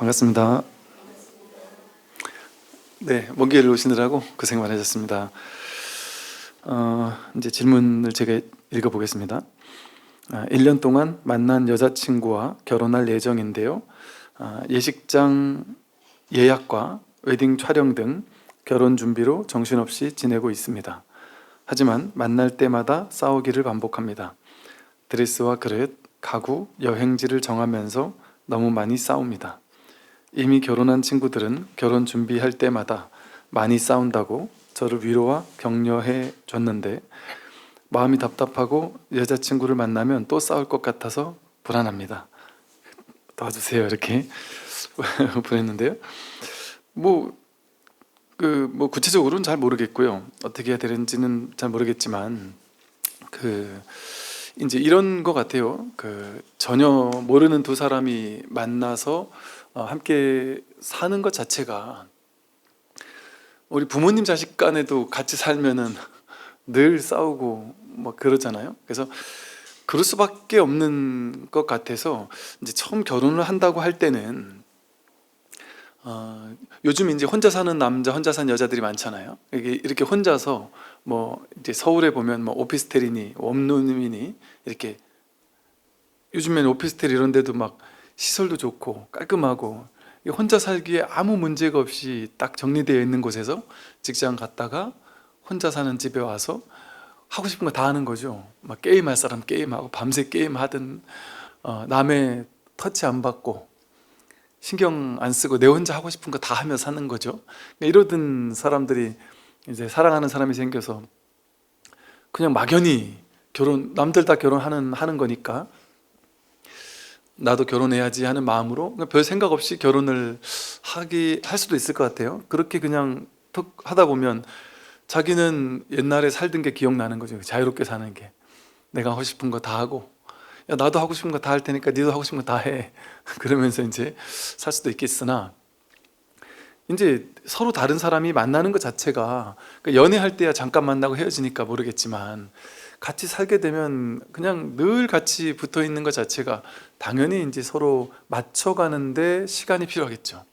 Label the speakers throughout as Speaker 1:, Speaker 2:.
Speaker 1: 반갑습니다. 네, 먼 길을 오시느라고 고생 많으셨습니다. 이제 질문을 제가 읽어보겠습니다. 1년 동안 만난 여자친구와 결혼할 예정인데요. 예식장 예약과 웨딩 촬영 등 결혼 준비로 정신없이 지내고 있습니다. 하지만 만날 때마다 싸우기를 반복합니다. 드레스와 그릇, 가구, 여행지를 정하면서 너무 많이 싸웁니다. 이미 결혼한 친구들은 결혼 준비할 때마다 많이 싸운다고 저를 위로와 격려해 줬는데 마음이 답답하고 여자친구를 만나면 또 싸울 것 같아서 불안합니다. 도와주세요 이렇게 보냈는데요. 구체적으로는 잘 모르겠고요. 어떻게 해야 되는지는 잘 모르겠지만 이제 이런 것 같아요. 전혀 모르는 두 사람이 만나서 함께 사는 것 자체가, 우리 부모님 자식 간에도 같이 살면은 늘 싸우고 뭐 그러잖아요. 그래서 그럴 수밖에 없는 것 같아서 이제 처음 결혼을 한다고 할 때는 요즘 이제 혼자 사는 남자, 혼자 사는 여자들이 많잖아요. 이렇게 혼자서 뭐 이제 서울에 보면 뭐 오피스텔이니 원룸이니 이렇게, 요즘에는 오피스텔 이런 데도 막 시설도 좋고 깔끔하고 혼자 살기에 아무 문제가 없이 딱 정리되어 있는 곳에서 직장 갔다가 혼자 사는 집에 와서 하고 싶은 거 다 하는 거죠. 막 게임할 사람 게임하고 밤새 게임하든, 남의 터치 안 받고 신경 안 쓰고 내 혼자 하고 싶은 거 다 하며 사는 거죠. 이러던 사람들이 이제 사랑하는 사람이 생겨서 그냥 막연히 남들 다 하는 거니까 나도 결혼해야지 하는 마음으로 별 생각 없이 결혼을 할 수도 있을 것 같아요. 그렇게 그냥 툭 하다 보면 자기는 옛날에 살던 게 기억나는 거죠. 자유롭게 사는 게, 내가 하고 싶은 거 다 하고, 야 나도 하고 싶은 거 다 할 테니까 니도 하고 싶은 거 다 해 그러면서 이제 살 수도 있겠으나, 이제 서로 다른 사람이 만나는 것 자체가, 연애할 때야 잠깐 만나고 헤어지니까 모르겠지만 같이 살게 되면 그냥 늘 같이 붙어 있는 것 자체가 당연히 이제 서로 맞춰가는데 시간이 필요하겠죠.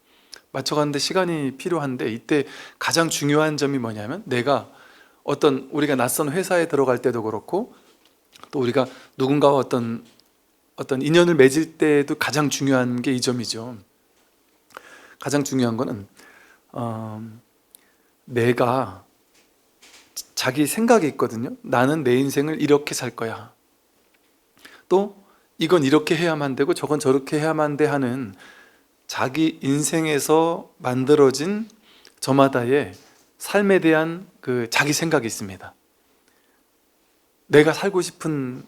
Speaker 1: 맞춰가는데 시간이 필요한데, 이때 가장 중요한 점이 뭐냐면, 우리가 낯선 회사에 들어갈 때도 그렇고, 또 우리가 누군가와 어떤 인연을 맺을 때도 가장 중요한 게 이 점이죠. 가장 중요한 거는 내가, 자기 생각이 있거든요. 나는 내 인생을 이렇게 살 거야, 또 이건 이렇게 해야만 되고 저건 저렇게 해야만 돼 하는 자기 인생에서 만들어진 저마다의 삶에 대한 자기 생각이 있습니다. 내가 살고 싶은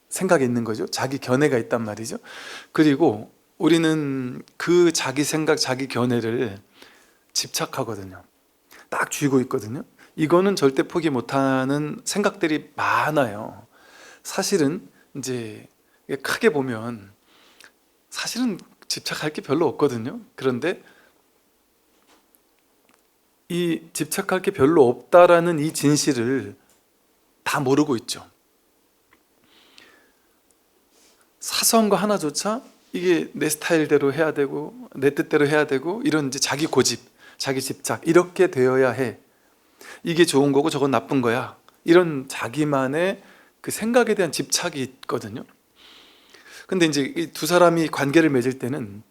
Speaker 1: 생각이 있는 거죠. 자기 견해가 있단 말이죠. 그리고 우리는 그 자기 생각, 자기 견해를 집착하거든요. 딱 쥐고 있거든요. 이거는 절대 포기 못하는 생각들이 많아요. 사실은 이제 크게 보면 사실은 집착할 게 별로 없거든요. 그런데 이 집착할 게 별로 없다라는 이 진실을 다 모르고 있죠. 사소한 거 하나조차 이게 내 스타일대로 해야 되고 내 뜻대로 해야 되고, 이런 이제 자기 고집, 자기 집착, 이렇게 되어야 해, 이게 좋은 거고 저건 나쁜 거야, 이런 자기만의 그 생각에 대한 집착이 있거든요. 근데 이제 이 두 사람이 관계를 맺을 때는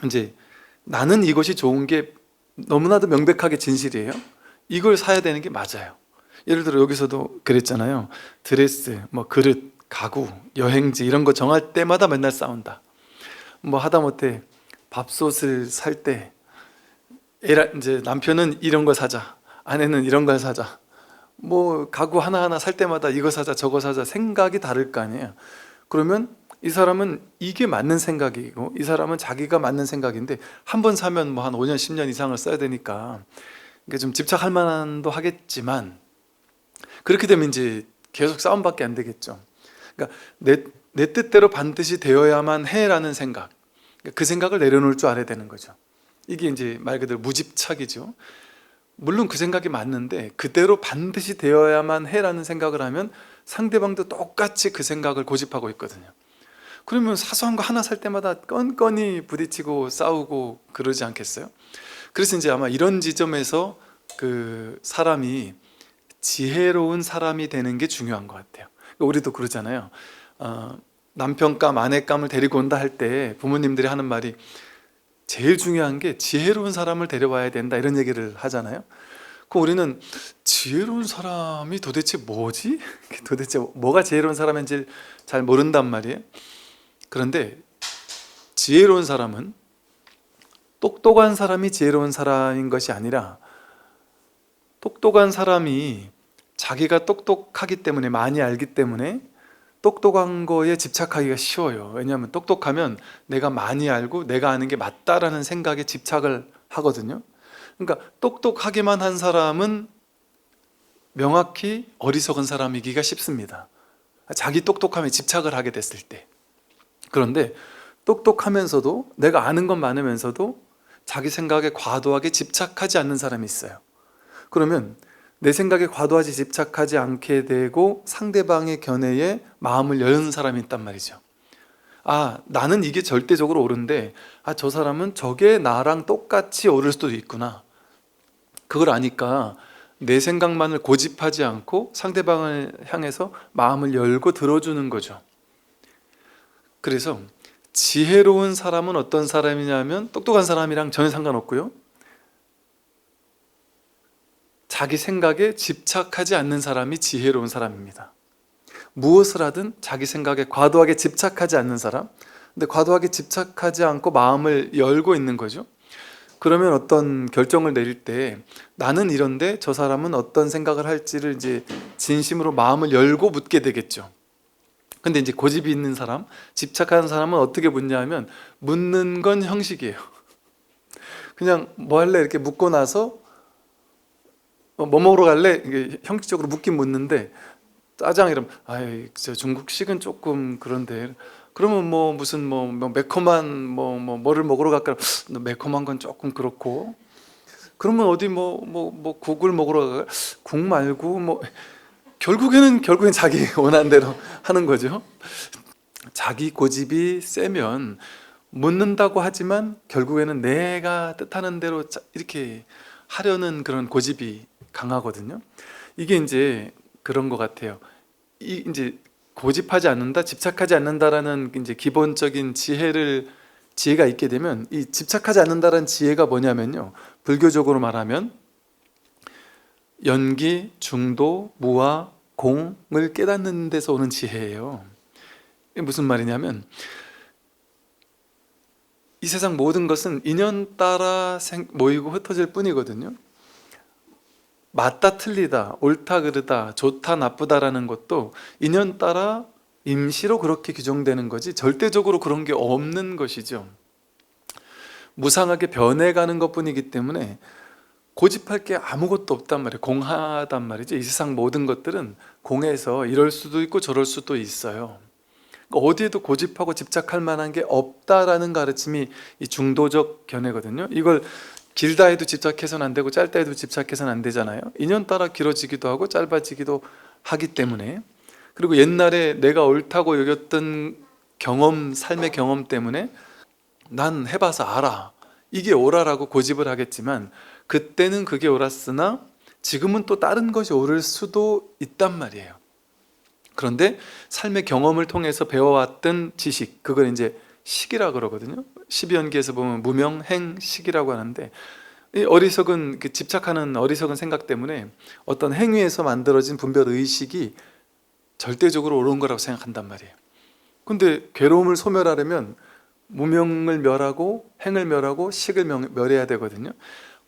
Speaker 1: 이제 나는 이것이 좋은 게 너무나도 명백하게 진실이에요. 이걸 사야 되는 게 맞아요. 예를 들어 여기서도 그랬잖아요. 드레스, 뭐 그릇, 가구, 여행지 이런 거 정할 때마다 맨날 싸운다. 뭐 하다못해 밥솥을 살 때 이제 남편은 이런 거 사자, 아내는 이런 걸 사자, 뭐 가구 하나하나 살 때마다 이거 사자 저거 사자, 생각이 다를 거 아니에요. 그러면 이 사람은 이게 맞는 생각이고 이 사람은 자기가 맞는 생각인데, 한 번 사면 뭐 한 5년 10년 이상을 써야 되니까 이게 좀 집착할 만도 하겠지만, 그렇게 되면 이제 계속 싸움밖에 안 되겠죠. 그러니까 내 뜻대로 반드시 되어야만 해라는 생각, 그 생각을 내려놓을 줄 알아야 되는 거죠. 이게 이제 말 그대로 무집착이죠. 물론 그 생각이 맞는데 그대로 반드시 되어야만 해라는 생각을 하면 상대방도 똑같이 그 생각을 고집하고 있거든요. 그러면 사소한 거 하나 살 때마다 건건이 부딪히고 싸우고 그러지 않겠어요? 그래서 이제 아마 이런 지점에서 그 사람이 지혜로운 사람이 되는 게 중요한 것 같아요. 우리도 그러잖아요. 남편감, 아내감을 데리고 온다 할 때 부모님들이 하는 말이 제일 중요한 게 지혜로운 사람을 데려와야 된다, 이런 얘기를 하잖아요. 그럼 우리는 지혜로운 사람이 도대체 뭐지? 도대체 뭐가 지혜로운 사람인지 잘 모른단 말이에요. 그런데 지혜로운 사람은 똑똑한 사람이 지혜로운 사람인 것이 아니라, 똑똑한 사람이 자기가 똑똑하기 때문에, 많이 알기 때문에 똑똑한 거에 집착하기가 쉬워요. 왜냐하면 똑똑하면 내가 많이 알고 내가 아는 게 맞다라는 생각에 집착을 하거든요. 그러니까 똑똑하기만 한 사람은 명확히 어리석은 사람이기가 쉽습니다. 자기 똑똑함에 집착을 하게 됐을 때. 그런데 똑똑하면서도, 내가 아는 건 많으면서도 자기 생각에 과도하게 집착하지 않는 사람이 있어요. 그러면 내 생각에 과도하게 집착하지 않게 되고 상대방의 견해에 마음을 여는 사람이 있단 말이죠. 나는 이게 절대적으로 옳은데 저 사람은 저게 나랑 똑같이 옳을 수도 있구나. 그걸 아니까 내 생각만을 고집하지 않고 상대방을 향해서 마음을 열고 들어주는 거죠. 그래서 지혜로운 사람은 어떤 사람이냐면, 똑똑한 사람이랑 전혀 상관없고요, 자기 생각에 집착하지 않는 사람이 지혜로운 사람입니다. 무엇을 하든 자기 생각에 과도하게 집착하지 않는 사람. 근데 과도하게 집착하지 않고 마음을 열고 있는 거죠. 그러면 어떤 결정을 내릴 때 나는 이런데 저 사람은 어떤 생각을 할지를 이제 진심으로 마음을 열고 묻게 되겠죠. 근데 이제 고집이 있는 사람, 집착하는 사람은 어떻게 묻냐 하면, 묻는 건 형식이에요. 그냥 뭐 할래 이렇게 묻고 나서 뭐 먹으러 갈래? 이게 형식적으로 묻긴 묻는데, 짜장 이러면 저 중국식은 조금 그런데, 그러면 뭐 무슨 뭐 매콤한 뭐를 먹으러 갈까? 매콤한 건 조금 그렇고, 그러면 어디 뭐 국을 먹으러 갈까? 국 말고 결국에는 자기 원하는 대로 하는 거죠. 자기 고집이 세면 묻는다고 하지만 결국에는 내가 뜻하는 대로 이렇게 하려는 그런 고집이 강하거든요. 이게 이제 그런 것 같아요. 이제 고집하지 않는다, 집착하지 않는다라는 이제 기본적인 지혜가 있게 되면, 이 집착하지 않는다라는 지혜가 뭐냐면요, 불교적으로 말하면 연기, 중도, 무아, 공을 깨닫는 데서 오는 지혜예요. 이게 무슨 말이냐면, 이 세상 모든 것은 인연 따라 모이고 흩어질 뿐이거든요. 맞다 틀리다, 옳다 그르다, 좋다 나쁘다라는 것도 인연 따라 임시로 그렇게 규정되는 거지 절대적으로 그런 게 없는 것이죠. 무상하게 변해가는 것뿐이기 때문에 고집할 게 아무것도 없단 말이에요. 공하단 말이죠. 이 세상 모든 것들은 공해서 이럴 수도 있고 저럴 수도 있어요. 그러니까 어디에도 고집하고 집착할 만한 게 없다라는 가르침이 이 중도적 견해거든요. 이걸 길다 해도 집착해서는 안 되고 짧다 해도 집착해서는 안 되잖아요. 인연 따라 길어지기도 하고 짧아지기도 하기 때문에. 그리고 옛날에 내가 옳다고 여겼던 경험, 삶의 경험 때문에 난 해봐서 알아, 이게 옳아라고 고집을 하겠지만, 그때는 그게 옳았으나 지금은 또 다른 것이 옳을 수도 있단 말이에요. 그런데 삶의 경험을 통해서 배워왔던 지식, 그걸 이제 식이라 그러거든요. 12연기에서 보면 무명, 행, 식이라고 하는데, 이 어리석은, 집착하는 어리석은 생각 때문에 어떤 행위에서 만들어진 분별 의식이 절대적으로 옳은 거라고 생각한단 말이에요. 근데 괴로움을 소멸하려면 무명을 멸하고 행을 멸하고 식을 멸해야 되거든요.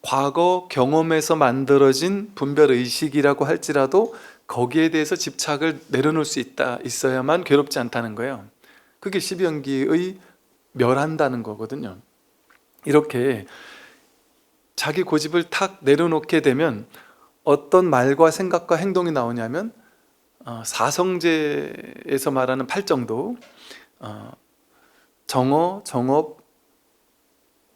Speaker 1: 과거 경험에서 만들어진 분별 의식이라고 할지라도 거기에 대해서 집착을 내려놓을 수 있어야만 괴롭지 않다는 거예요. 그게 12연기의 멸한다는 거거든요. 이렇게 자기 고집을 탁 내려놓게 되면 어떤 말과 생각과 행동이 나오냐면, 사성제에서 말하는 팔정도, 정어, 정업,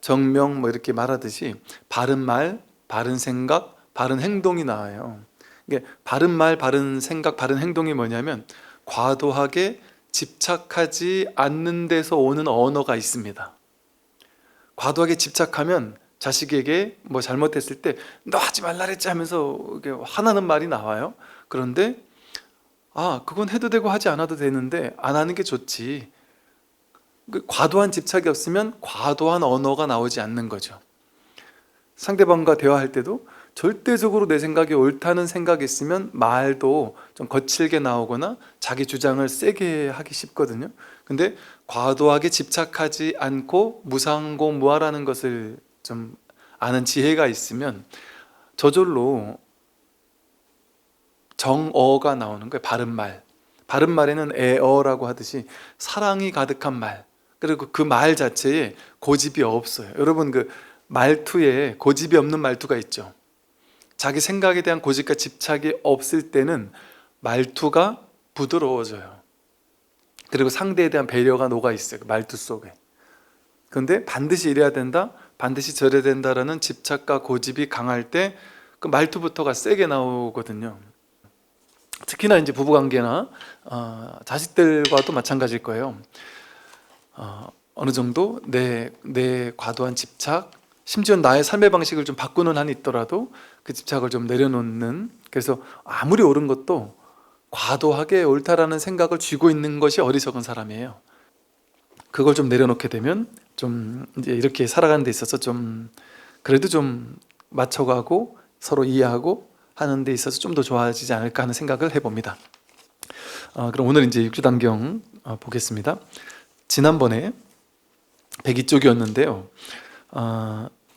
Speaker 1: 정명 이렇게 말하듯이 바른 말, 바른 생각, 바른 행동이 나와요. 이게 바른 말, 바른 생각, 바른 행동이 뭐냐면 과도하게 집착하지 않는 데서 오는 언어가 있습니다. 과도하게 집착하면 자식에게 뭐 잘못했을 때 너 하지 말라 그랬지 하면서 이렇게 화나는 말이 나와요. 그런데 그건 해도 되고 하지 않아도 되는데 안 하는 게 좋지. 과도한 집착이 없으면 과도한 언어가 나오지 않는 거죠. 상대방과 대화할 때도 절대적으로 내 생각이 옳다는 생각이 있으면 말도 좀 거칠게 나오거나 자기 주장을 세게 하기 쉽거든요. 근데 과도하게 집착하지 않고 무상고무하라는 것을 좀 아는 지혜가 있으면 저절로 정어가 나오는 거예요. 바른말. 바른말에는 애어라고 하듯이 사랑이 가득한 말, 그리고 그 말 자체에 고집이 없어요. 여러분, 그 말투에 고집이 없는 말투가 있죠. 자기 생각에 대한 고집과 집착이 없을 때는 말투가 부드러워져요. 그리고 상대에 대한 배려가 녹아있어요, 그 말투 속에. 그런데 반드시 이래야 된다, 반드시 저래야 된다라는 집착과 고집이 강할 때 그 말투부터가 세게 나오거든요. 특히나 이제 부부관계나 자식들과도 마찬가지일 거예요. 어느 정도 내 과도한 집착, 심지어 나의 삶의 방식을 좀 바꾸는 한이 있더라도 그 집착을 좀 내려놓는, 그래서 아무리 옳은 것도 과도하게 옳다라는 생각을 쥐고 있는 것이 어리석은 사람이에요. 그걸 좀 내려놓게 되면 좀 이제 이렇게 살아가는 데 있어서 좀 그래도 좀 맞춰가고 서로 이해하고 하는 데 있어서 좀 더 좋아지지 않을까 하는 생각을 해봅니다. 그럼 오늘 이제 육주단경 보겠습니다. 지난번에 102쪽이었는데요.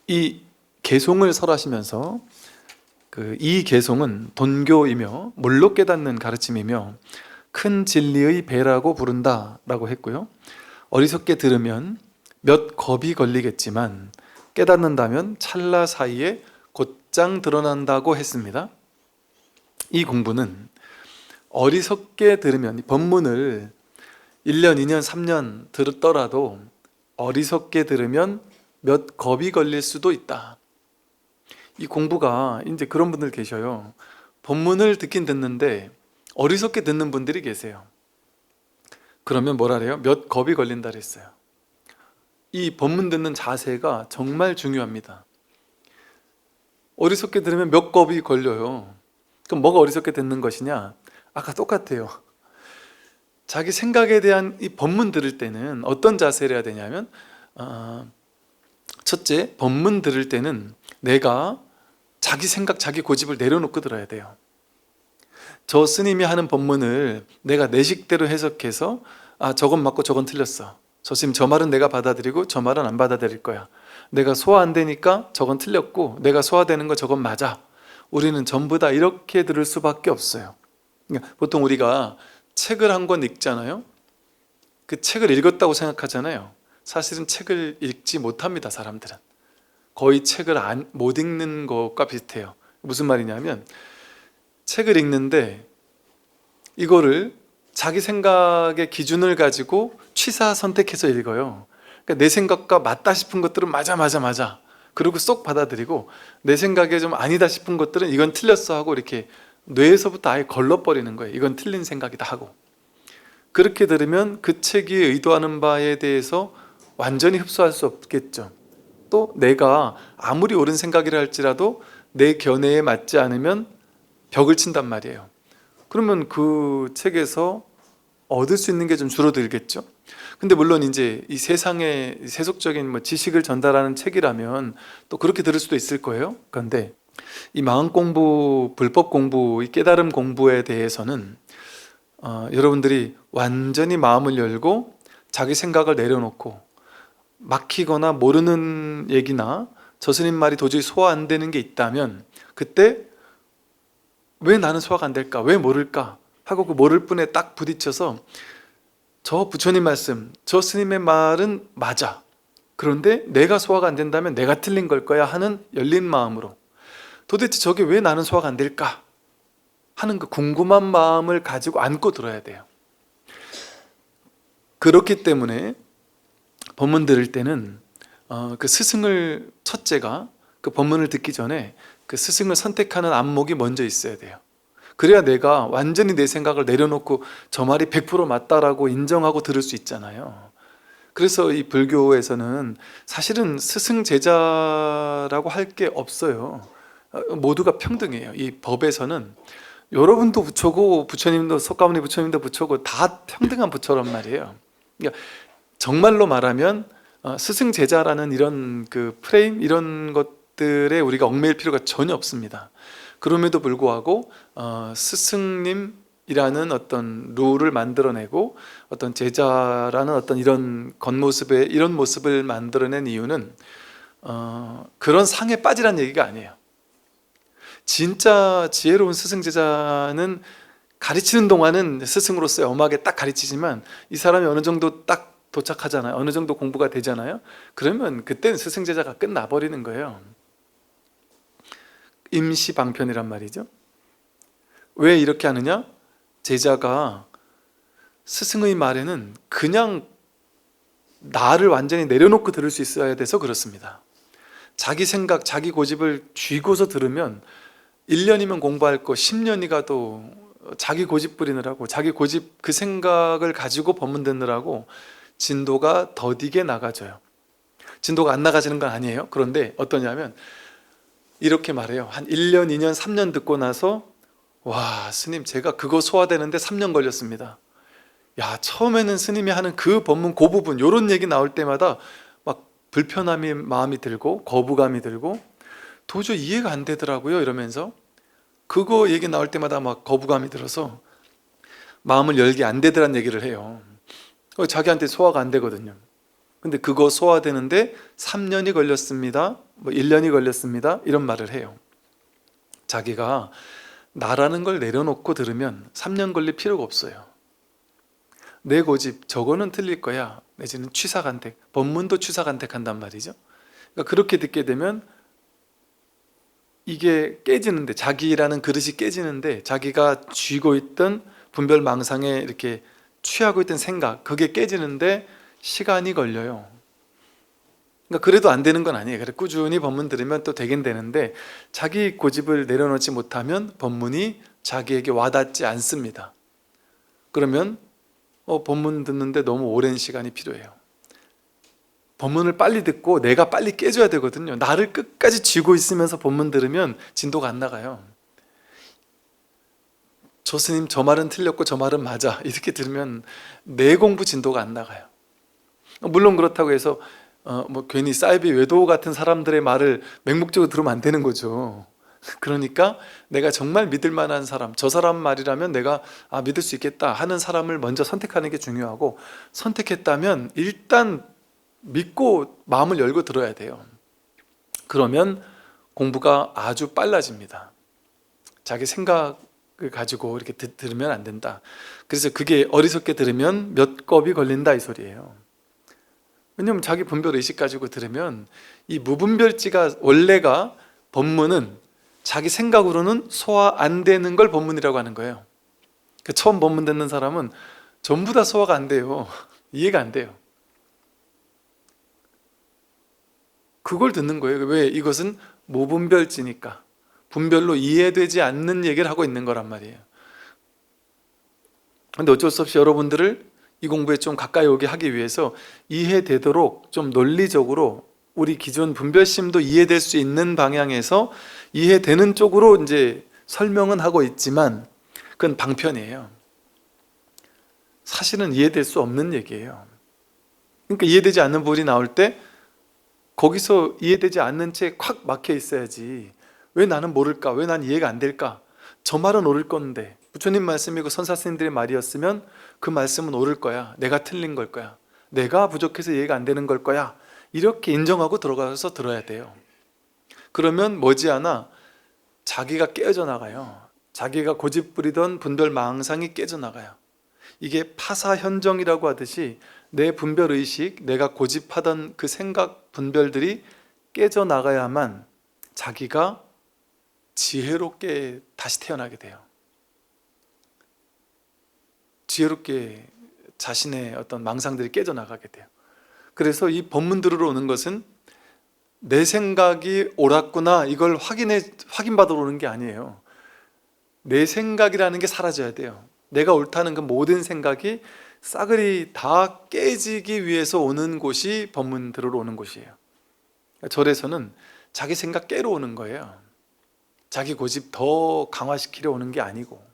Speaker 1: 이 개송을 설하시면서 이 개송은 돈교이며 물로 깨닫는 가르침이며 큰 진리의 배라고 부른다 라고 했고요. 어리석게 들으면 몇 겁이 걸리겠지만 깨닫는다면 찰나 사이에 곧장 드러난다고 했습니다. 이 공부는 어리석게 들으면, 법문을 1년, 2년, 3년 들었더라도 어리석게 들으면 몇 겁이 걸릴 수도 있다. 이 공부가 이제 그런 분들 계셔요. 법문을 듣긴 듣는데 어리석게 듣는 분들이 계세요. 그러면 뭐라 그래요? 몇 겁이 걸린다 그랬어요. 이 법문 듣는 자세가 정말 중요합니다. 어리석게 들으면 몇 겁이 걸려요. 그럼 뭐가 어리석게 듣는 것이냐? 아까 똑같아요. 자기 생각에 대한 이 법문 들을 때는 어떤 자세를 해야 되냐면, 첫째, 법문 들을 때는 내가 자기 생각, 자기 고집을 내려놓고 들어야 돼요. 저 스님이 하는 법문을 내가 내 식대로 해석해서 저건 맞고 저건 틀렸어, 저 스님 저 말은 내가 받아들이고 저 말은 안 받아들일 거야, 내가 소화 안 되니까 저건 틀렸고 내가 소화되는 거 저건 맞아, 우리는 전부 다 이렇게 들을 수밖에 없어요. 그러니까 보통 우리가 책을 한 권 읽잖아요. 그 책을 읽었다고 생각하잖아요. 사실은 책을 읽지 못합니다. 사람들은 거의 책을 못 읽는 것과 비슷해요. 무슨 말이냐면, 책을 읽는데 이거를 자기 생각의 기준을 가지고 취사 선택해서 읽어요. 그러니까 내 생각과 맞다 싶은 것들은 맞아 그리고 쏙 받아들이고, 내 생각에 좀 아니다 싶은 것들은 이건 틀렸어 하고 이렇게 뇌에서부터 아예 걸러버리는 거예요. 이건 틀린 생각이다 하고. 그렇게 들으면 그 책이 의도하는 바에 대해서 완전히 흡수할 수 없겠죠. 또 내가 아무리 옳은 생각이라 할지라도 내 견해에 맞지 않으면 벽을 친단 말이에요. 그러면 그 책에서 얻을 수 있는 게 좀 줄어들겠죠. 근데 물론 이제 이 세상의 세속적인 지식을 전달하는 책이라면 또 그렇게 들을 수도 있을 거예요. 그런데 이 마음 공부, 불법 공부, 이 깨달음 공부에 대해서는 여러분들이 완전히 마음을 열고 자기 생각을 내려놓고, 막히거나 모르는 얘기나 저 스님 말이 도저히 소화 안 되는 게 있다면 그때 왜 나는 소화가 안 될까? 왜 모를까? 하고 그 모를 뿐에 딱 부딪혀서 저 부처님 말씀, 저 스님의 말은 맞아. 그런데 내가 소화가 안 된다면 내가 틀린 걸 거야 하는 열린 마음으로, 도대체 저게 왜 나는 소화가 안 될까? 하는 그 궁금한 마음을 가지고 안고 들어야 돼요. 그렇기 때문에 법문 들을 때는 그 스승을, 첫째가 그 법문을 듣기 전에 그 스승을 선택하는 안목이 먼저 있어야 돼요. 그래야 내가 완전히 내 생각을 내려놓고 저 말이 100% 맞다라고 인정하고 들을 수 있잖아요. 그래서 이 불교에서는 사실은 스승 제자라고 할 게 없어요. 모두가 평등해요. 이 법에서는 여러분도 부처고 부처님도 석가모니 부처님도 부처고 다 평등한 부처란 말이에요. 그러니까 정말로 말하면 스승 제자라는 이런 그 프레임 이런 것들에 우리가 얽매일 필요가 전혀 없습니다. 그럼에도 불구하고 스승님이라는 어떤 룰을 만들어내고 어떤 제자라는 어떤 이런 겉모습의 이런 모습을 만들어낸 이유는 그런 상에 빠지란 얘기가 아니에요. 진짜 지혜로운 스승 제자는 가르치는 동안은 스승으로서의 엄하게 딱 가르치지만 이 사람이 어느 정도 딱 도착하잖아요. 어느 정도 공부가 되잖아요. 그러면 그때는 스승 제자가 끝나버리는 거예요. 임시방편이란 말이죠. 왜 이렇게 하느냐? 제자가 스승의 말에는 그냥 나를 완전히 내려놓고 들을 수 있어야 돼서 그렇습니다. 자기 생각, 자기 고집을 쥐고서 들으면 1년이면 공부할 거 10년이 가도 자기 고집 부리느라고 자기 고집 그 생각을 가지고 법문 듣느라고 진도가 더디게 나가져요. 진도가 안 나가지는 건 아니에요. 그런데 어떠냐면 이렇게 말해요. 한 1년, 2년, 3년 듣고 나서 와 스님 제가 그거 소화되는데 3년 걸렸습니다. 야 처음에는 스님이 하는 그 법문 그 부분 이런 얘기 나올 때마다 막 불편함이 마음이 들고 거부감이 들고 도저히 이해가 안 되더라고요 이러면서 그거 얘기 나올 때마다 막 거부감이 들어서 마음을 열게 안 되더란 얘기를 해요. 자기한테 소화가 안 되거든요. 근데 그거 소화되는데 3년이 걸렸습니다, 뭐 1년이 걸렸습니다 이런 말을 해요. 자기가 나라는 걸 내려놓고 들으면 3년 걸릴 필요가 없어요. 내 고집 저거는 틀릴 거야 내지는 취사간택, 법문도 취사간택한단 말이죠. 그러니까 그렇게 듣게 되면 이게 깨지는데 자기라는 그릇이 깨지는데 자기가 쥐고 있던 분별망상에 이렇게 취하고 있던 생각 그게 깨지는데 시간이 걸려요. 그러니까 그래도 안 되는 건 아니에요. 그래 꾸준히 법문 들으면 또 되긴 되는데 자기 고집을 내려놓지 못하면 법문이 자기에게 와닿지 않습니다. 그러면 법문 듣는데 너무 오랜 시간이 필요해요. 법문을 빨리 듣고 내가 빨리 깨져야 되거든요. 나를 끝까지 쥐고 있으면서 법문 들으면 진도가 안 나가요. 저 스님 저 말은 틀렸고 저 말은 맞아 이렇게 들으면 내 공부 진도가 안 나가요. 물론 그렇다고 해서 뭐 괜히 사이비 외도 같은 사람들의 말을 맹목적으로 들으면 안 되는 거죠. 그러니까 내가 정말 믿을 만한 사람, 저 사람 말이라면 내가 믿을 수 있겠다 하는 사람을 먼저 선택하는 게 중요하고 선택했다면 일단 믿고 마음을 열고 들어야 돼요. 그러면 공부가 아주 빨라집니다. 자기 생각을 가지고 이렇게 들으면 안 된다. 그래서 그게 어리석게 들으면 몇 겁이 걸린다 이 소리예요. 왜냐하면 자기 분별 의식 가지고 들으면 이 무분별지가 원래가 법문은 자기 생각으로는 소화 안 되는 걸 법문이라고 하는 거예요. 처음 법문 듣는 사람은 전부 다 소화가 안 돼요. 이해가 안 돼요. 그걸 듣는 거예요. 왜? 이것은 무분별지니까 분별로 이해되지 않는 얘기를 하고 있는 거란 말이에요. 근데 어쩔 수 없이 여러분들을 이 공부에 좀 가까이 오게 하기 위해서 이해되도록 좀 논리적으로 우리 기존 분별심도 이해될 수 있는 방향에서 이해되는 쪽으로 이제 설명은 하고 있지만 그건 방편이에요. 사실은 이해될 수 없는 얘기예요. 그러니까 이해되지 않는 부분이 나올 때 거기서 이해되지 않는 채 콱 막혀 있어야지. 왜 나는 모를까? 왜 난 이해가 안 될까? 저 말은 옳을 건데 부처님 말씀이고 선사스님들의 말이었으면 그 말씀은 옳을 거야. 내가 틀린 걸 거야. 내가 부족해서 이해가 안 되는 걸 거야. 이렇게 인정하고 들어가서 들어야 돼요. 그러면 머지않아 자기가 깨어져 나가요. 자기가 고집부리던 분별망상이 깨져 나가요. 이게 파사현정이라고 하듯이 내 분별의식, 내가 고집하던 그 생각 분별들이 깨져 나가야만 자기가 지혜롭게 다시 태어나게 돼요. 지혜롭게 자신의 어떤 망상들이 깨져 나가게 돼요. 그래서 이 법문 들으러 오는 것은 내 생각이 옳았구나 이걸 확인받으러 오는 게 아니에요. 내 생각이라는 게 사라져야 돼요. 내가 옳다는 그 모든 생각이 싸그리 다 깨지기 위해서 오는 곳이 법문 들으러 오는 곳이에요. 절에서는 자기 생각 깨러 오는 거예요. 자기 고집 더 강화시키려 오는 게 아니고.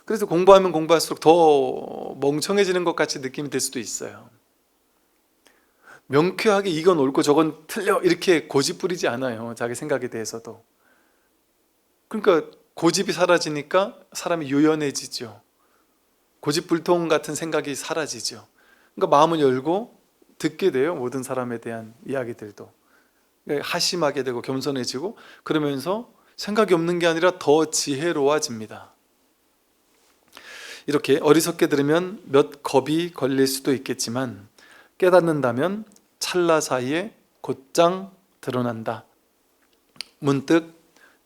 Speaker 1: 그래서 공부하면 공부할수록 더 멍청해지는 것 같이 느낌이 들 수도 있어요. 명쾌하게 이건 옳고 저건 틀려 이렇게 고집 부리지 않아요. 자기 생각에 대해서도. 그러니까 고집이 사라지니까 사람이 유연해지죠. 고집불통 같은 생각이 사라지죠. 그러니까 마음을 열고 듣게 돼요. 모든 사람에 대한 이야기들도. 하심하게 되고 겸손해지고, 그러면서 생각이 없는 게 아니라 더 지혜로워집니다. 이렇게 어리석게 들으면 몇 겁이 걸릴 수도 있겠지만 깨닫는다면 찰나 사이에 곧장 드러난다. 문득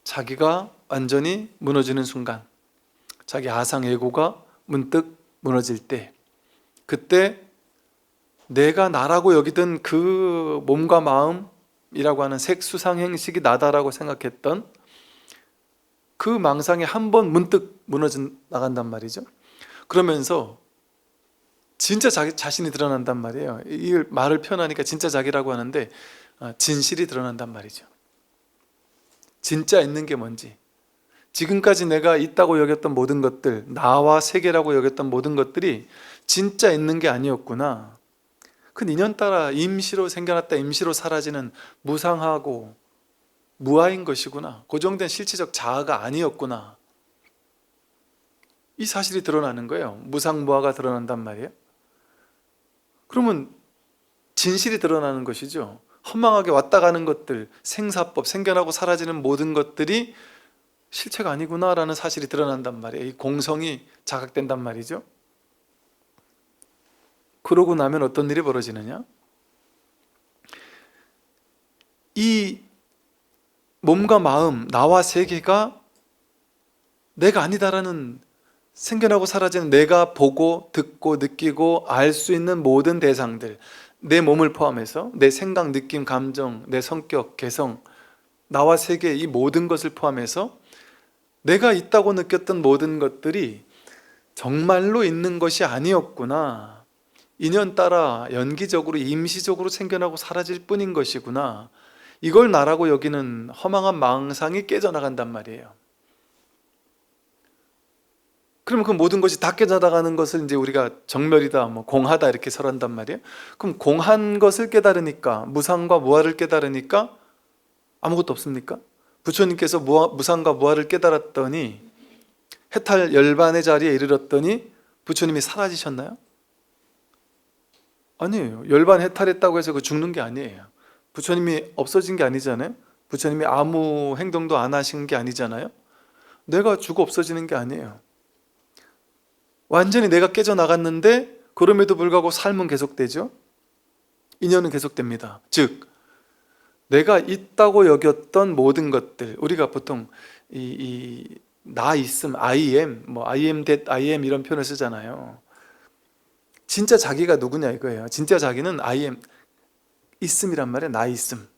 Speaker 1: 자기가 완전히 무너지는 순간, 자기 아상에고가 문득 무너질 때, 그때 내가 나라고 여기던 그 몸과 마음이라고 하는 색수상행식이 나다라고 생각했던 그 망상이 한 번 문득 무너져 나간단 말이죠. 그러면서 진짜 자기 자신이 드러난단 말이에요. 이 말을 표현하니까 진짜 자기라고 하는데 진실이 드러난단 말이죠. 진짜 있는 게 뭔지, 지금까지 내가 있다고 여겼던 모든 것들, 나와 세계라고 여겼던 모든 것들이 진짜 있는 게 아니었구나. 그 인연 따라 임시로 생겨났다 임시로 사라지는 무상하고 무아인 것이구나. 고정된 실체적 자아가 아니었구나. 이 사실이 드러나는 거예요. 무상무아가 드러난단 말이에요. 그러면 진실이 드러나는 것이죠. 허망하게 왔다 가는 것들, 생사법, 생겨나고 사라지는 모든 것들이 실체가 아니구나라는 사실이 드러난단 말이에요. 이 공성이 자각된단 말이죠. 그러고 나면 어떤 일이 벌어지느냐? 이 몸과 마음, 나와 세계가 내가 아니다라는, 생겨나고 사라지는 내가 보고 듣고 느끼고 알 수 있는 모든 대상들, 내 몸을 포함해서 내 생각, 느낌, 감정, 내 성격, 개성, 나와 세계, 이 모든 것을 포함해서 내가 있다고 느꼈던 모든 것들이 정말로 있는 것이 아니었구나. 인연 따라 연기적으로 임시적으로 생겨나고 사라질 뿐인 것이구나. 이걸 나라고 여기는 허망한 망상이 깨져나간단 말이에요. 그러면 그 모든 것이 다 깨져나가는 것을 이제 우리가 정멸이다, 뭐 공하다 이렇게 설한단 말이에요. 그럼 공한 것을 깨달으니까, 무상과 무아를 깨달으니까 아무것도 없습니까? 부처님께서 무상과 무아를 깨달았더니, 해탈 열반의 자리에 이르렀더니 부처님이 사라지셨나요? 아니에요. 열반 해탈했다고 해서 그 죽는 게 아니에요. 부처님이 없어진 게 아니잖아요. 부처님이 아무 행동도 안 하신 게 아니잖아요. 내가 죽어 없어지는 게 아니에요. 완전히 내가 깨져나갔는데 그럼에도 불구하고 삶은 계속되죠. 인연은 계속됩니다. 즉 내가 있다고 여겼던 모든 것들, 우리가 보통 나 있음, I am, 뭐 I am that I am 이런 표현을 쓰잖아요. 진짜 자기가 누구냐 이거예요. 진짜 자기는 I am, 있음이란 말이에요. 나 있음.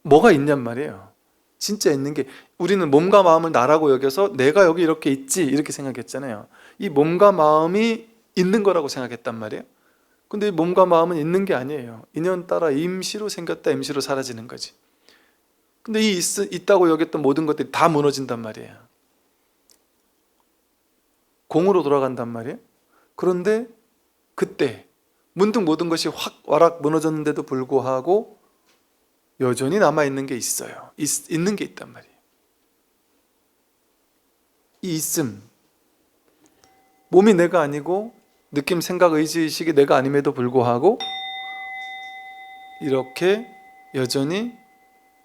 Speaker 1: 뭐가 있냔 말이에요. 진짜 있는 게, 우리는 몸과 마음을 나라고 여겨서 내가 여기 이렇게 있지 이렇게 생각했잖아요. 이 몸과 마음이 있는 거라고 생각했단 말이에요. 근데 이 몸과 마음은 있는 게 아니에요. 인연 따라 임시로 생겼다 임시로 사라지는 거지. 근데 이 있다고 여겼던 모든 것들이 다 무너진단 말이에요. 공으로 돌아간단 말이에요. 그런데 그때 문득 모든 것이 확 와락 무너졌는데도 불구하고 여전히 남아있는 게 있어요. 있는 게 있단 말이에요. 이 있음, 몸이 내가 아니고 느낌, 생각, 의지, 의식이 내가 아님에도 불구하고 이렇게 여전히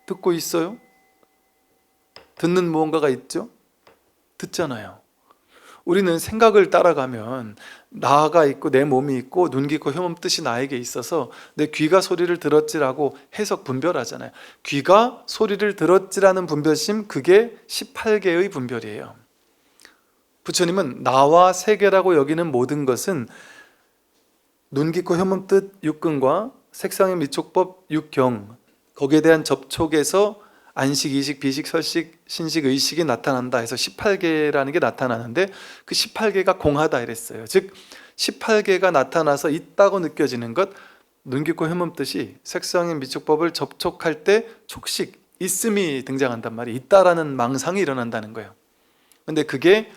Speaker 1: 듣고 있어요. 듣는 무언가가 있죠? 듣잖아요. 우리는 생각을 따라가면 나가 있고 내 몸이 있고 눈, 귀, 코, 혀몸 뜻이 나에게 있어서 내 귀가 소리를 들었지라고 해석 분별하잖아요. 귀가 소리를 들었지라는 분별심, 그게 18개의 분별이에요. 부처님은 나와 세계라고 여기는 모든 것은 눈, 귀, 코, 혀몸 뜻 육근과 색상의 미촉법 육경, 거기에 대한 접촉에서 안식, 이식, 비식, 설식, 신식, 의식이 나타난다 해서 18개라는 게 나타나는데 그 18개가 공하다 이랬어요. 즉 18개가 나타나서 있다고 느껴지는 것, 눈 깊고 헤멈듯이 색성의 미축법을 접촉할 때 촉식, 있음이 등장한단 말이에요. 있다라는 망상이 일어난다는 거예요. 근데 그게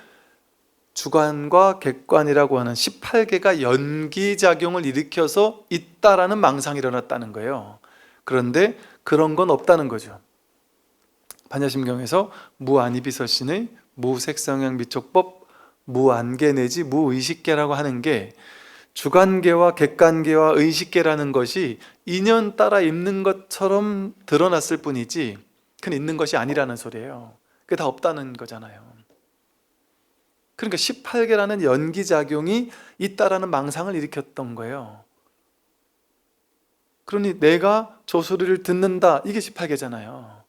Speaker 1: 주관과 객관이라고 하는 18개가 연기작용을 일으켜서 있다라는 망상이 일어났다는 거예요. 그런데 그런 건 없다는 거죠. 반야심경에서 무안이비설신의 무색성형 미촉법 무안계 내지 무의식계라고 하는 게 주관계와 객관계와 의식계라는 것이 인연 따라 있는 것처럼 드러났을 뿐이지 그건 있는 것이 아니라는 소리예요. 그게 다 없다는 거잖아요. 그러니까 18개라는 연기작용이 있다라는 망상을 일으켰던 거예요. 그러니 내가 저 소리를 듣는다, 이게 18개잖아요.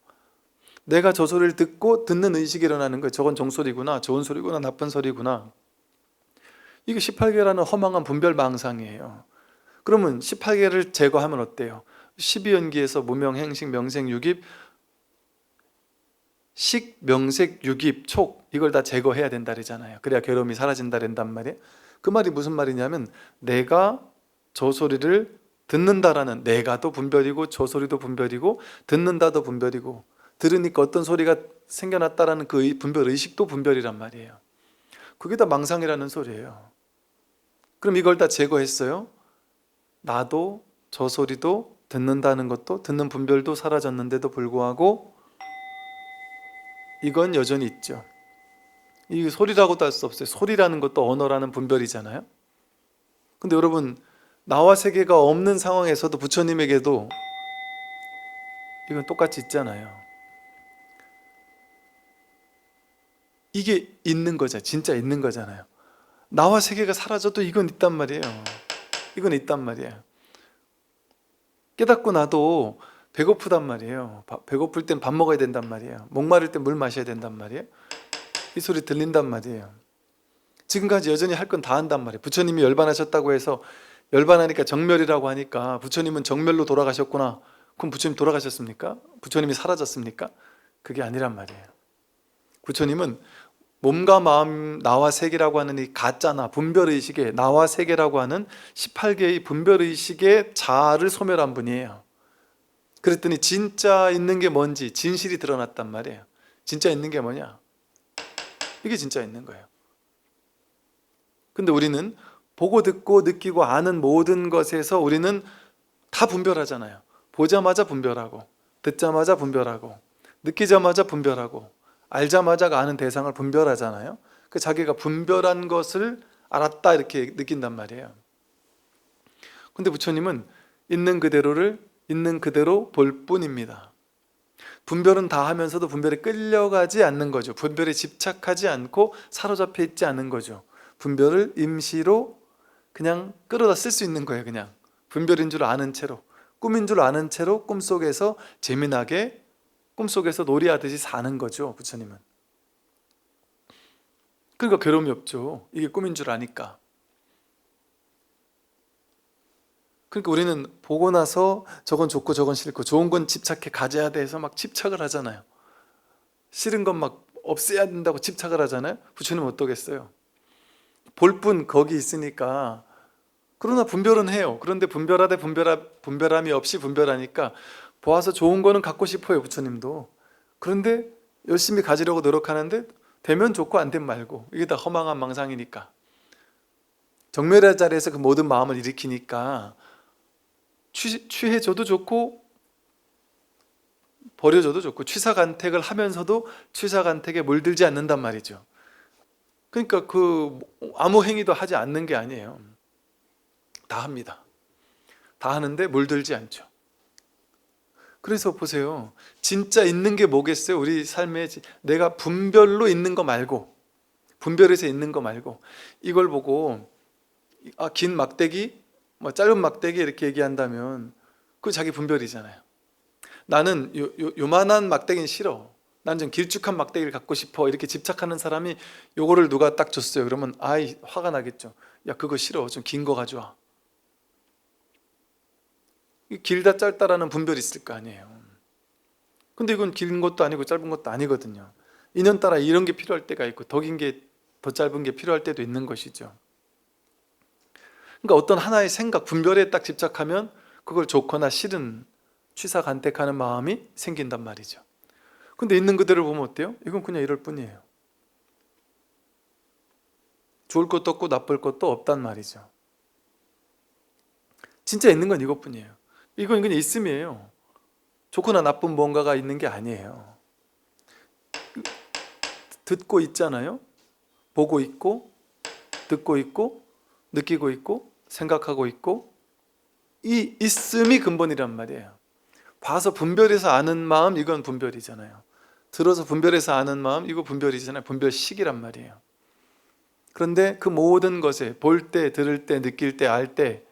Speaker 1: 내가 저 소리를 듣고 듣는 의식이 일어나는 거예요. 저건 종소리구나, 좋은 소리구나, 나쁜 소리구나. 이게 18개라는 허망한 분별 망상이에요. 그러면 18개를 제거하면 어때요? 12연기에서 무명, 행식, 명색, 유깁, 식, 명색, 유깁, 촉, 이걸 다 제거해야 된다 그러잖아요. 그래야 괴로움이 사라진다 그런단 말이에요. 그 말이 무슨 말이냐면 내가 저 소리를 듣는다라는, 내가도 분별이고 저 소리도 분별이고 듣는다도 분별이고 들으니까 어떤 소리가 생겨났다라는 그 분별 의식도 분별이란 말이에요. 그게 다 망상이라는 소리예요. 그럼 이걸 다 제거했어요. 나도 저 소리도 듣는다는 것도 듣는 분별도 사라졌는데도 불구하고 이건 여전히 있죠. 이 소리라고도 할 수 없어요. 소리라는 것도 언어라는 분별이잖아요. 근데 여러분, 나와 세계가 없는 상황에서도 부처님에게도 이건 똑같이 있잖아요. 이게 있는 거죠. 진짜 있는 거잖아요. 나와 세계가 사라져도 이건 있단 말이에요. 이건 있단 말이에요. 깨닫고 나도 배고프단 말이에요. 배고플 땐 밥 먹어야 된단 말이에요. 목마를 땐 물 마셔야 된단 말이에요. 이 소리 들린단 말이에요. 지금까지 여전히 할 건 다 한단 말이에요. 부처님이 열반하셨다고 해서 열반하니까 정멸이라고 하니까 부처님은 정멸로 돌아가셨구나. 그럼 부처님 돌아가셨습니까? 부처님이 사라졌습니까? 그게 아니란 말이에요. 부처님은 몸과 마음, 나와 세계라고 하는 이 가짜나 분별의식에 나와 세계라고 하는 18개의 분별의식의 자아를 소멸한 분이에요. 그랬더니 진짜 있는 게 뭔지 진실이 드러났단 말이에요. 진짜 있는 게 뭐냐? 이게 진짜 있는 거예요. 근데 우리는 보고 듣고 느끼고 아는 모든 것에서 우리는 다 분별하잖아요. 보자마자 분별하고 듣자마자 분별하고 느끼자마자 분별하고 알자마자 아는 대상을 분별하잖아요. 그 자기가 분별한 것을 알았다 이렇게 느낀단 말이에요. 근데 부처님은 있는 그대로를 있는 그대로 볼 뿐입니다. 분별은 다 하면서도 분별에 끌려가지 않는 거죠. 분별에 집착하지 않고 사로잡혀 있지 않는 거죠. 분별을 임시로 그냥 끌어다 쓸 수 있는 거예요. 그냥 분별인 줄 아는 채로, 꿈인 줄 아는 채로 꿈속에서 재미나게 꿈속에서 놀이하듯이 사는 거죠. 부처님은. 그러니까 괴로움이 없죠. 이게 꿈인 줄 아니까. 그러니까 우리는 보고 나서 저건 좋고 저건 싫고 좋은 건 집착해 가져야 돼 해서 막 집착을 하잖아요. 싫은 건 막 없애야 된다고 집착을 하잖아요. 부처님은 어떠겠어요? 볼 뿐 거기 있으니까. 그러나 분별은 해요. 그런데 분별하되 분별함이 없이 분별하니까 보아서 좋은 거는 갖고 싶어요. 부처님도. 그런데 열심히 가지려고 노력하는데 되면 좋고 안 되면 말고, 이게 다 허망한 망상이니까. 정멸의 자리에서 그 모든 마음을 일으키니까 취해줘도 좋고 버려줘도 좋고 취사간택을 하면서도 취사간택에 물들지 않는단 말이죠. 그러니까 그 아무 행위도 하지 않는 게 아니에요. 다 합니다. 다 하는데 물들지 않죠. 그래서 보세요. 진짜 있는 게 뭐겠어요? 우리 삶에 내가 분별로 있는 거 말고, 분별에서 있는 거 말고, 이걸 보고 긴 막대기, 뭐 짧은 막대기 이렇게 얘기한다면 그거 자기 분별이잖아요. 나는 요만한 막대기는 싫어. 난 좀 길쭉한 막대기를 갖고 싶어. 이렇게 집착하는 사람이 요거를 누가 딱 줬어요. 그러면 아이 화가 나겠죠. 야 그거 싫어. 좀 긴 거 가져와. 길다 짧다라는 분별이 있을 거 아니에요. 근데 이건 긴 것도 아니고 짧은 것도 아니거든요. 인연 따라 이런 게 필요할 때가 있고 더 긴 게, 더 짧은 게 필요할 때도 있는 것이죠. 그러니까 어떤 하나의 생각, 분별에 딱 집착하면 그걸 좋거나 싫은 취사간택하는 마음이 생긴단 말이죠. 근데 있는 그대로 보면 어때요? 이건 그냥 이럴 뿐이에요. 좋을 것도 없고 나쁠 것도 없단 말이죠. 진짜 있는 건 이것뿐이에요. 이건 그냥 있음이에요. 좋거나 나쁜 뭔가가 있는 게 아니에요. 듣고 있잖아요. 보고 있고, 듣고 있고, 느끼고 있고, 생각하고 있고, 이 있음이 근본이란 말이에요. 봐서 분별해서 아는 마음, 이건 분별이잖아요. 들어서 분별해서 아는 마음, 이거 분별이잖아요. 분별식이란 말이에요. 그런데 그 모든 것에 볼 때, 들을 때, 느낄 때, 알 때,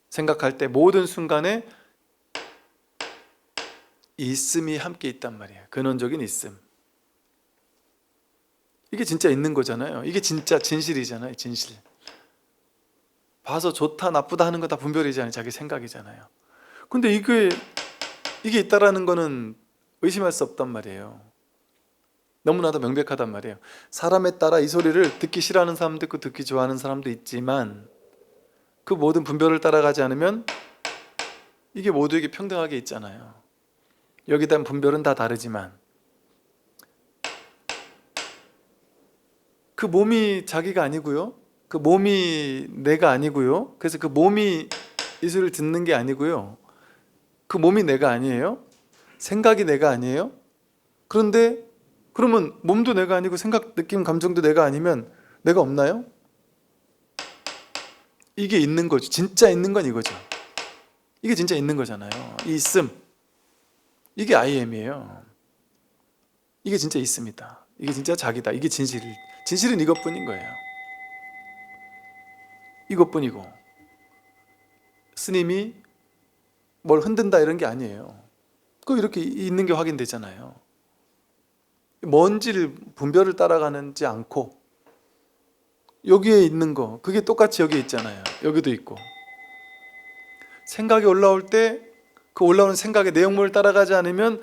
Speaker 1: 생각할 때 모든 순간에 있음이 함께 있단 말이에요. 근원적인 있음. 이게 진짜 있는 거잖아요. 이게 진짜 진실이잖아요. 진실. 봐서 좋다 나쁘다 하는 거 다 분별이잖아요. 자기 생각이잖아요. 근데 이게 있다라는 거는 의심할 수 없단 말이에요. 너무나도 명백하단 말이에요. 사람에 따라 이 소리를 듣기 싫어하는 사람도 있고 듣기 좋아하는 사람도 있지만 그 모든 분별을 따라가지 않으면 이게 모두에게 평등하게 있잖아요. 여기에 대한 분별은 다 다르지만 그 몸이 자기가 아니고요. 그 몸이 내가 아니고요. 그래서 그 몸이 이 소리를 듣는 게 아니고요. 그 몸이 내가 아니에요. 생각이 내가 아니에요. 그런데 그러면 몸도 내가 아니고 생각, 느낌, 감정도 내가 아니면 내가 없나요? 이게 있는 거죠. 진짜 있는 건 이거죠. 이게 진짜 있는 거잖아요. 이 있음. 이게 I am이에요. 이게 진짜 있습니다. 이게 진짜 자기다. 이게 진실은 이것뿐인 거예요. 이것뿐이고 스님이 뭘 흔든다 이런 게 아니에요. 그 이렇게 있는 게 확인되잖아요. 뭔지를 분별을 따라가는지 않고 여기에 있는 거 그게 똑같이 여기에 있잖아요. 여기도 있고 생각이 올라올 때 그 올라오는 생각의 내용물을 따라가지 않으면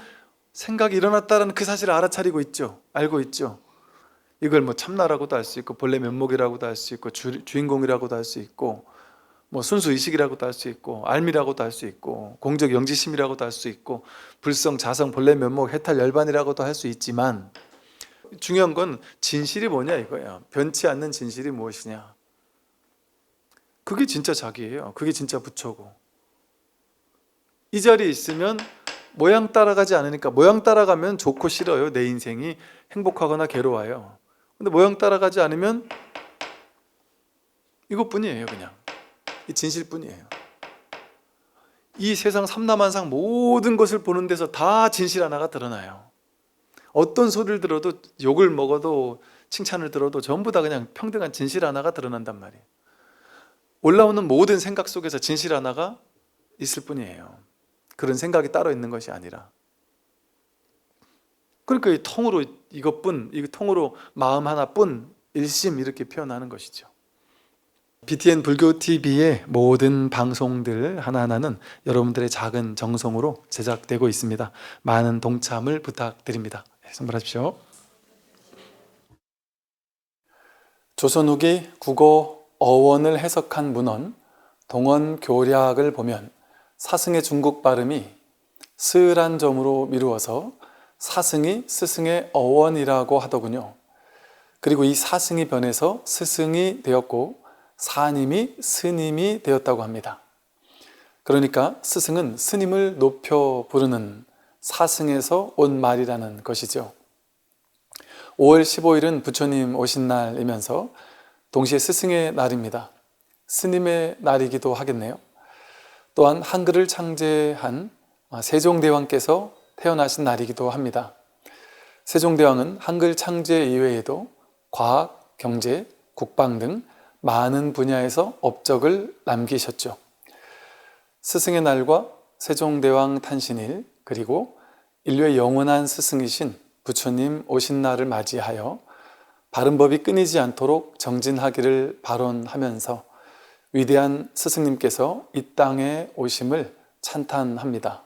Speaker 1: 생각이 일어났다는 그 사실을 알아차리고 있죠. 알고 있죠. 이걸 뭐 참나라고도 할 수 있고 본래 면목이라고도 할 수 있고 주인공이라고도 할 수 있고 뭐 순수 의식이라고도 할 수 있고 알미라고도 할 수 있고 공적 영지심이라고도 할 수 있고 불성 자성 본래 면목 해탈 열반이라고도 할 수 있지만 중요한 건 진실이 뭐냐 이거예요. 변치 않는 진실이 무엇이냐. 그게 진짜 자기예요. 그게 진짜 부처고 이 자리에 있으면 모양 따라가지 않으니까 모양 따라가면 좋고 싫어요. 내 인생이 행복하거나 괴로워요. 근데 모양 따라가지 않으면 이것뿐이에요. 그냥 이 진실뿐이에요. 이 세상 삼라만상 모든 것을 보는 데서 다 진실 하나가 드러나요. 어떤 소리를 들어도 욕을 먹어도 칭찬을 들어도 전부 다 그냥 평등한 진실 하나가 드러난단 말이에요. 올라오는 모든 생각 속에서 진실 하나가 있을 뿐이에요. 그런 생각이 따로 있는 것이 아니라. 그러니까 이 통으로 이것뿐, 이 통으로 마음 하나뿐 일심 이렇게 표현하는 것이죠. BTN 불교 TV의 모든 방송들 하나하나는 여러분들의 작은 정성으로 제작되고 있습니다. 많은 동참을 부탁드립니다. 선물하십시오. 조선 후기 국어 어원을 해석한 문헌 동원교략을 보면 사승의 중국 발음이 스을한 점으로 미루어서 사승이 스승의 어원이라고 하더군요. 그리고 이 사승이 변해서 스승이 되었고 사님이 스님이 되었다고 합니다. 그러니까 스승은 스님을 높여 부르는 사승에서 온 말이라는 것이죠. 5월 15일은 부처님 오신 날이면서 동시에 스승의 날입니다. 스님의 날이기도 하겠네요. 또한 한글을 창제한 세종대왕께서 태어나신 날이기도 합니다. 세종대왕은 한글 창제 이외에도 과학, 경제, 국방 등 많은 분야에서 업적을 남기셨죠. 스승의 날과 세종대왕 탄신일 그리고 인류의 영원한 스승이신 부처님 오신 날을 맞이하여 바른 법이 끊이지 않도록 정진하기를 발언하면서 위대한 스승님께서 이 땅에 오심을 찬탄합니다.